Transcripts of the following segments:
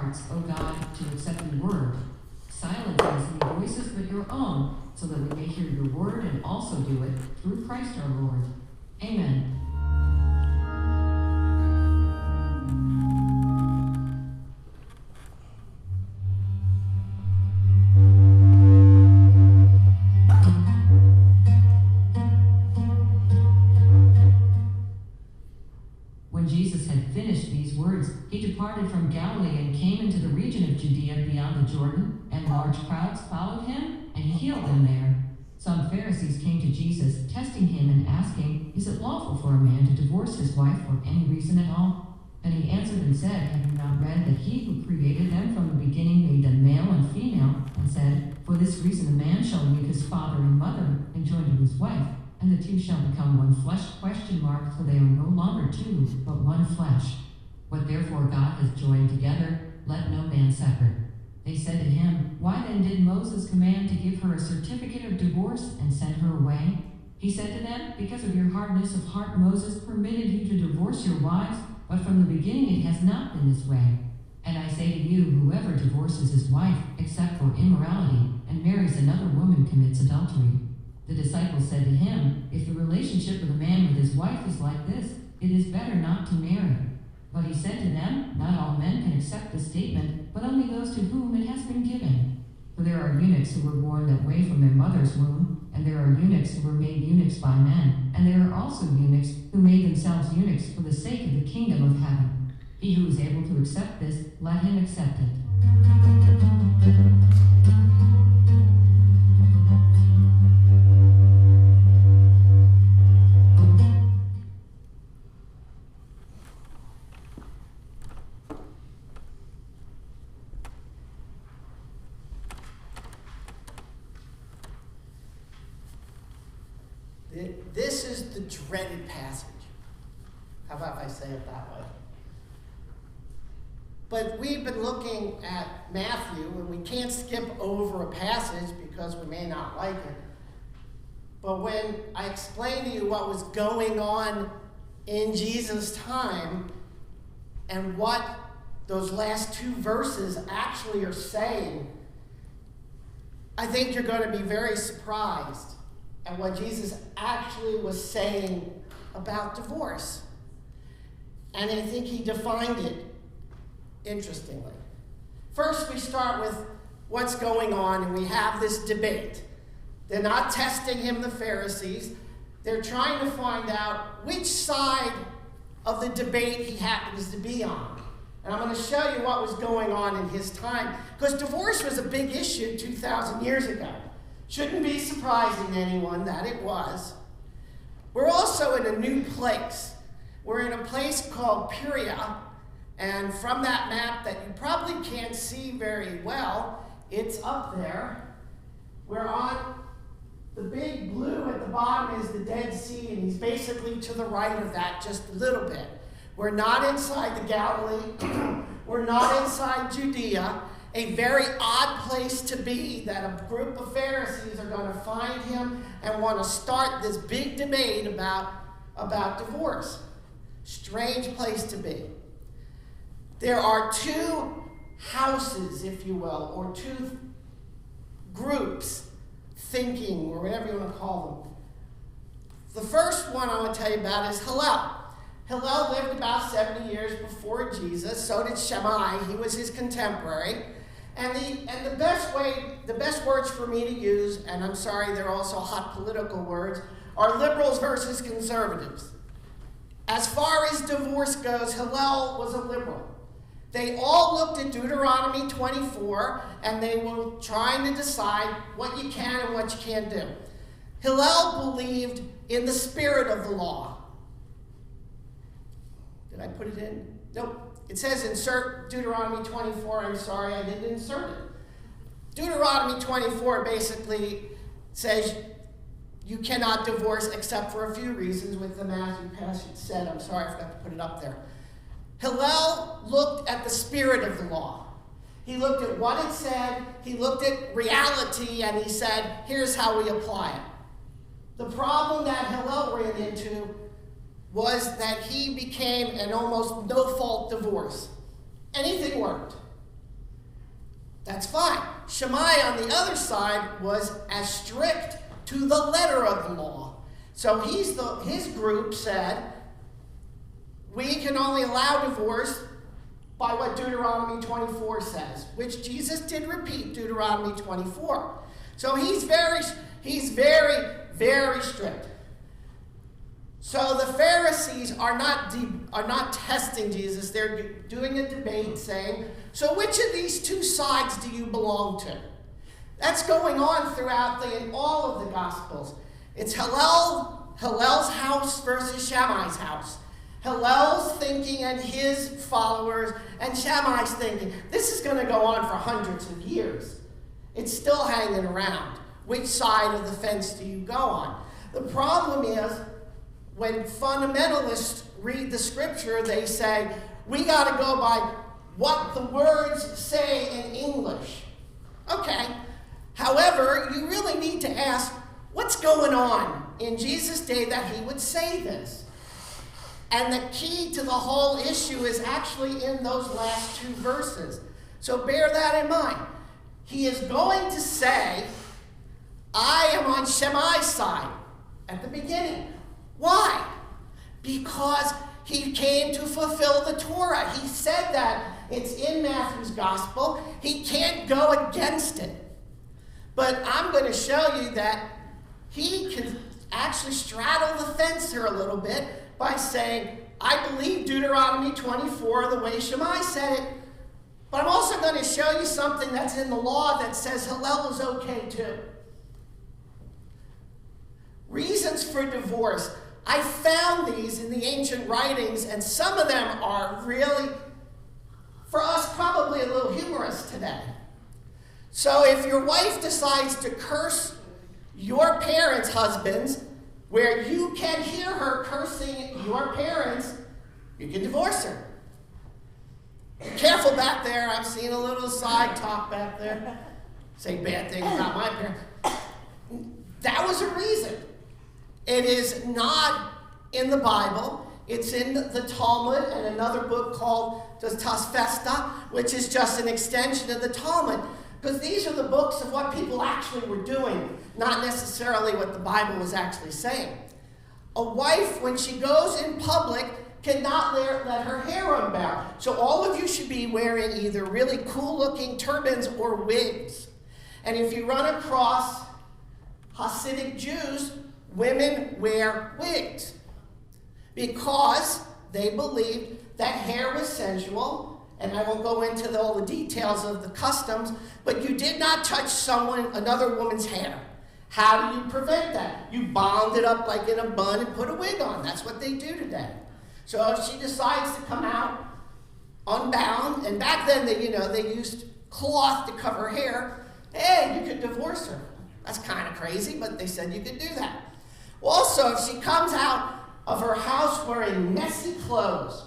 hearts, O God, to accept your word. Silence us any voices but your own, so that we may hear your word and also do it through Christ our Lord. Amen. When Jesus had finished these words, he departed from Galilee and came into the region of Judea beyond the Jordan, and large crowds followed him, and he healed them there. Some Pharisees came to Jesus, testing him and asking, "Is it lawful for a man to divorce his wife for any reason at all?" And he answered and said, "Have you not read that he who created them from the beginning made them male and female, and said, 'For this reason a man shall leave his father and mother and join to his wife, and the two shall become one flesh?' For they are no longer two, but one flesh. What therefore God has joined together, let no man separate." They said to him, "Why then did Moses command to give her a certificate of divorce and send her away?" He said to them, "Because of your hardness of heart Moses permitted you to divorce your wives, but from the beginning it has not been this way. And I say to you, whoever divorces his wife, except for immorality, and marries another woman commits adultery." The disciples said to him, "If the relationship of a man with his wife is like this, it is better not to marry." But he said to them, "Not all men can accept this statement, but only those to whom it has been given. For there are eunuchs who were born that way from their mother's womb, and there are eunuchs who were made eunuchs by men, and there are also eunuchs who made themselves eunuchs for the sake of the kingdom of heaven. He who is able to accept this, let him accept it." This is the dreaded passage. How about if I say it that way? But we've been looking at Matthew, and we can't skip over a passage because we may not like it. But when I explained to you what was going on in Jesus' time and what those last two verses actually are saying, I think you're going to be very surprised at what Jesus actually was saying about divorce. And I think he defined it interestingly. First, we start with what's going on, and we have this debate. They're not testing him, the Pharisees. They're trying to find out which side of the debate he happens to be on. And I'm going to show you what was going on in his time, because divorce was a big issue 2,000 years ago. Shouldn't be surprising to anyone that it was. We're also in a new place. We're in a place called Perea, and from that map that you probably can't see very well, it's up there. We're on the big blue at the bottom is the Dead Sea, and he's basically to the right of that just a little bit. We're not inside the Galilee. We're not inside Judea. A very odd place to be, that a group of Pharisees are going to find him and want to start this big debate about divorce. Strange place to be. There are two houses, if you will, or two groups thinking, or whatever you want to call them. The first one I want to tell you about is Hillel. Hillel lived about 70 years before Jesus. So did Shammai. He was his contemporary. And the best words for me to use, and I'm sorry, they're also hot political words, are liberals versus conservatives. As far as divorce goes, Hillel was a liberal. They all looked at Deuteronomy 24, and they were trying to decide what you can and what you can't do. Hillel believed in the spirit of the law. Did I put it in? Nope. It says insert Deuteronomy 24. I'm sorry, I didn't insert it. Deuteronomy 24 basically says you cannot divorce except for a few reasons, with the Matthew passage said. I'm sorry, I forgot to put it up there. Hillel looked at the spirit of the law. He looked at what it said, he looked at reality, and he said, here's how we apply it. The problem that Hillel ran into was that he became an almost no-fault divorce. Anything worked. That's fine. Shammai, on the other side, was as strict to the letter of the law. So his group said, we can only allow divorce by what Deuteronomy 24 says, which Jesus did repeat, Deuteronomy 24. So he's very, very strict. So the Pharisees are not testing Jesus. They're doing a debate saying, so which of these two sides do you belong to? That's going on throughout in all of the Gospels. It's Hillel's house versus Shammai's house. Hillel's thinking and his followers, and Shammai's thinking. This is going to go on for hundreds of years. It's still hanging around. Which side of the fence do you go on? The problem is, when fundamentalists read the scripture, they say, we got to go by what the words say in English. Okay. However, you really need to ask, what's going on in Jesus' day that he would say this? And the key to the whole issue is actually in those last two verses. So bear that in mind. He is going to say, I am on Shammai's side at the beginning. Why? Because he came to fulfill the Torah. He said that. It's in Matthew's gospel. He can't go against it. But I'm going to show you that he can actually straddle the fence here a little bit by saying, I believe Deuteronomy 24 the way Shammai said it, but I'm also going to show you something that's in the law that says Hillel is okay too. Reasons for divorce. I found these in the ancient writings, and some of them are really, for us, probably a little humorous today. So if your wife decides to curse your parents' husbands, where you can hear her cursing your parents, you can divorce her. Be careful back there. I'm seeing a little side talk back there. Say bad things about my parents. That was a reason. It is not in the Bible. It's in the Talmud and another book called the Tosfesta, which is just an extension of the Talmud. Because these are the books of what people actually were doing, not necessarily what the Bible was actually saying. A wife, when she goes in public, cannot let her hair unbound. So all of you should be wearing either really cool-looking turbans or wigs. And if you run across Hasidic Jews, women wear wigs because they believed that hair was sensual. And I won't go into all the details of the customs, but you did not touch another woman's hair. How do you prevent that? You bound it up like in a bun and put a wig on. That's what they do today. So if she decides to come out unbound, and back then they used cloth to cover her hair, hey, you could divorce her. That's kind of crazy, but they said you could do that. Also, if she comes out of her house wearing messy clothes,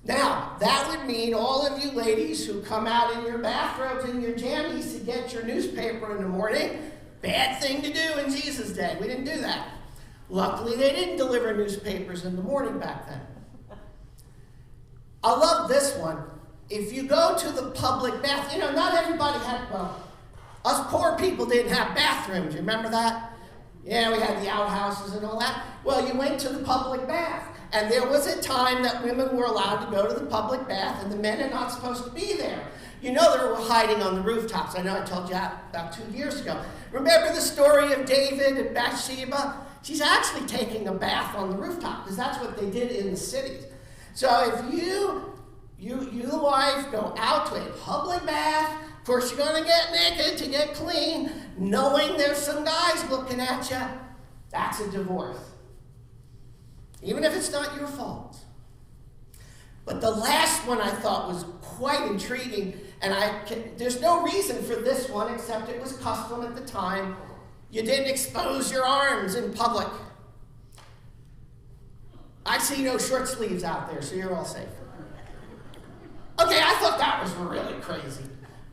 now, that would mean all of you ladies who come out in your bathrobes and your jammies to get your newspaper in the morning, bad thing to do in Jesus' day. We didn't do that. Luckily, they didn't deliver newspapers in the morning back then. I love this one. If you go to the public bath, not everybody had, us poor people didn't have bathrooms. You remember that? Yeah, we had the outhouses and all that. Well, you went to the public bath. And there was a time that women were allowed to go to the public bath, and the men are not supposed to be there. They were hiding on the rooftops. I know I told you that about 2 years ago. Remember the story of David and Bathsheba? She's actually taking a bath on the rooftop, because that's what they did in the cities. So if you the wife, go out to a public bath, of course you're going to get naked to get clean, knowing there's some guys looking at you, that's a divorce. Even if it's not your fault. But the last one I thought was quite intriguing, and there's no reason for this one except it was custom at the time. You didn't expose your arms in public. I see no short sleeves out there, so you're all safe. Okay, I thought that was really crazy.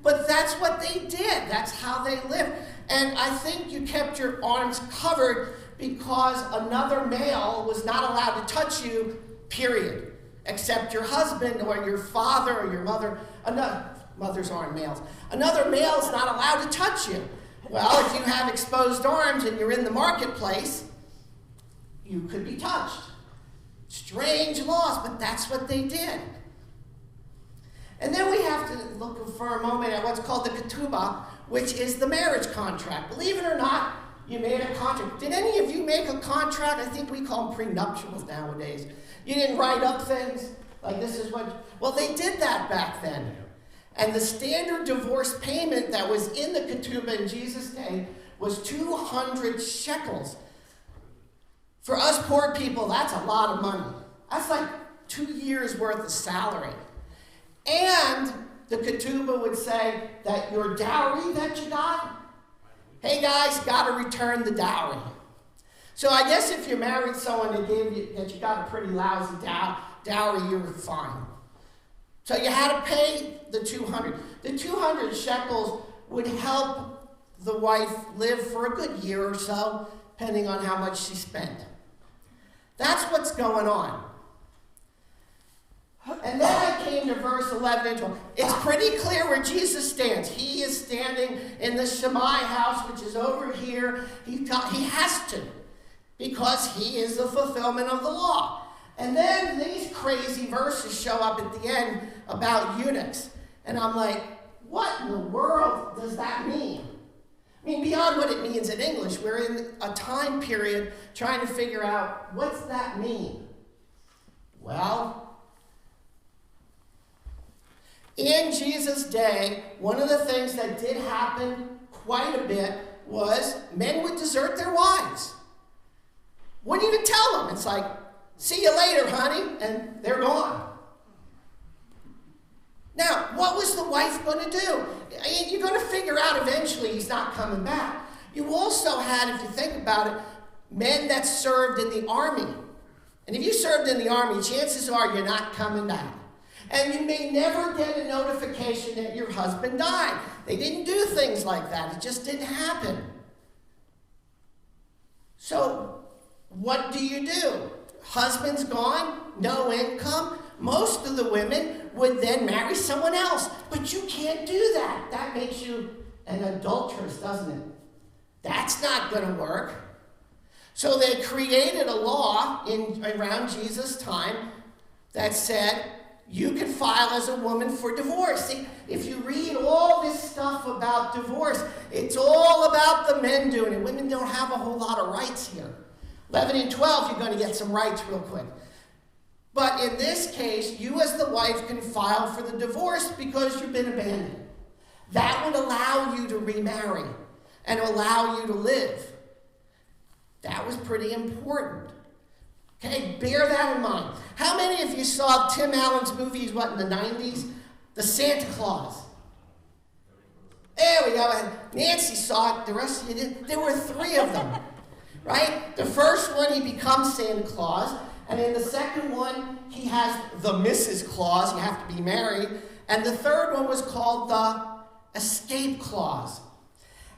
But that's what they did. That's how they lived. And I think you kept your arms covered because another male was not allowed to touch you, period. Except your husband or your father or your mother. mothers aren't males. Another male is not allowed to touch you. Well, if you have exposed arms and you're in the marketplace, you could be touched. Strange laws, but that's what they did. And then we have to look for a moment at what's called the ketubah, which is the marriage contract. Believe it or not, you made a contract. Did any of you make a contract? I think we call them prenuptials nowadays. You didn't write up things like this is what... Well, they did that back then. And the standard divorce payment that was in the ketubah in Jesus' day was 200 shekels. For us poor people, that's a lot of money. That's like 2 years' worth of salary. And the ketubah would say that your dowry that you got, hey guys, got to return the dowry. So I guess if you married someone that gave you that you got a pretty lousy dowry, you were fine. So you had to pay the 200. The 200 shekels would help the wife live for a good year or so, depending on how much she spent. That's what's going on. And then I came to verse 11 and 12. It's pretty clear where Jesus stands. He is standing in the Shammai house, which is over here. He has to, because he is the fulfillment of the law. And then these crazy verses show up at the end about eunuchs. And I'm like, what in the world does that mean? I mean, beyond what it means in English, we're in a time period trying to figure out, what's that mean? Well, in Jesus' day, one of the things that did happen quite a bit was men would desert their wives. Wouldn't even tell them. It's like, see you later, honey, and they're gone. Now, what was the wife going to do? You're going to figure out eventually he's not coming back. You also had, if you think about it, men that served in the army. And if you served in the army, chances are you're not coming back. And you may never get a notification that your husband died. They didn't do things like that. It just didn't happen. So, what do? Husband's gone, no income. Most of the women would then marry someone else. But you can't do that. That makes you an adulteress, doesn't it? That's not going to work. So they created a law around Jesus' time that said, you can file as a woman for divorce. See, if you read all this stuff about divorce, it's all about the men doing it. Women don't have a whole lot of rights here. 11 and 12, you're going to get some rights real quick. But in this case, you as the wife can file for the divorce because you've been abandoned. That would allow you to remarry and allow you to live. That was pretty important. Okay, bear that in mind. How many of you saw Tim Allen's movies, in the 90s? The Santa Claus. There we go. And Nancy saw it. The rest of you didn't. There were 3 of them, right? The first one, he becomes Santa Claus. And in the second one, he has the Mrs. Claus. You have to be married. And the third one was called the Escape Clause.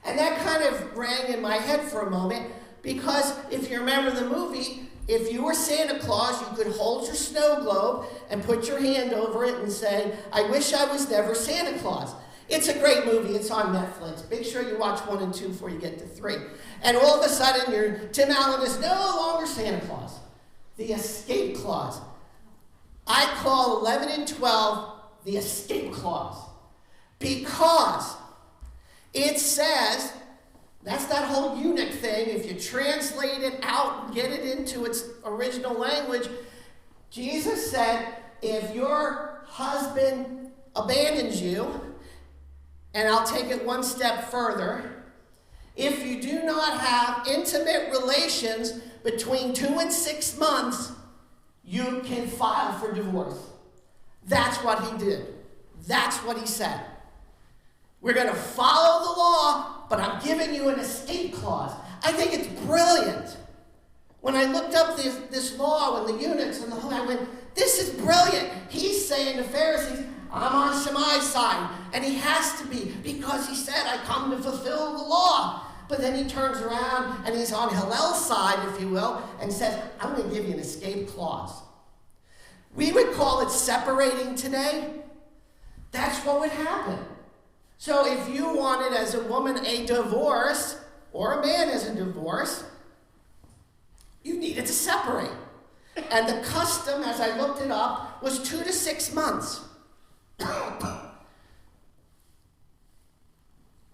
And that kind of rang in my head for a moment, because if you remember the movie, if you were Santa Claus, you could hold your snow globe and put your hand over it and say, I wish I was never Santa Claus. It's a great movie. It's on Netflix. Make sure you watch 1 and 2 before you get to 3. And all of a sudden, Tim Allen is no longer Santa Claus. The Escape Clause. I call 11 and 12 the Escape Clause. Because it says, that's that whole eunuch thing. If you translate it out and get it into its original language, Jesus said, if your husband abandons you, and I'll take it one step further, if you do not have intimate relations between 2 and 6 months, you can file for divorce. That's what he did. That's what he said. We're going to follow the law, but I'm giving you an escape clause. I think it's brilliant. When I looked up this law and the eunuchs and the whole, I went, this is brilliant. He's saying to Pharisees, I'm on Shammai's side. And he has to be, because he said, I come to fulfill the law. But then he turns around and he's on Hillel's side, if you will, and says, I'm going to give you an escape clause. We would call it separating today. That's what would happen. So if you wanted as a woman a divorce, or a man as a divorce, you needed to separate. And the custom, as I looked it up, was 2 to 6 months.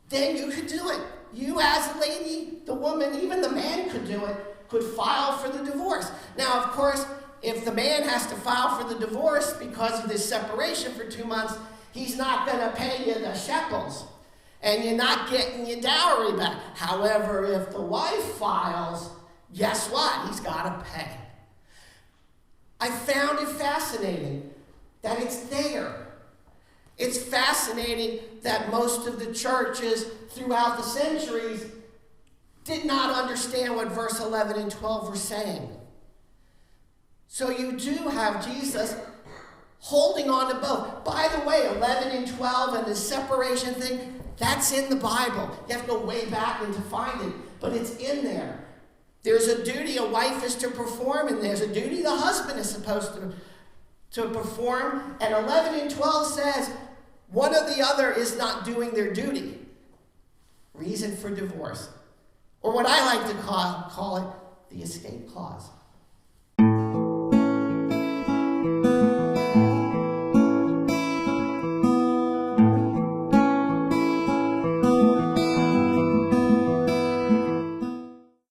Then you could do it. You as a lady, the woman, even the man could do it, could file for the divorce. Now, of course, if the man has to file for the divorce because of this separation for 2 months, he's not going to pay you the shekels. And you're not getting your dowry back. However, if the wife files, guess what? He's got to pay. I found it fascinating that it's there. It's fascinating that most of the churches throughout the centuries did not understand what verse 11 and 12 were saying. So you do have Jesus holding on to both. By the way, 11 and 12 and the separation thing, that's in the Bible. You have to go way back and to find it, but it's in there. There's a duty a wife is to perform, and there's a duty the husband is supposed to perform. And 11 and 12 says one or the other is not doing their duty. Reason for divorce. Or what I like to call it, the escape clause.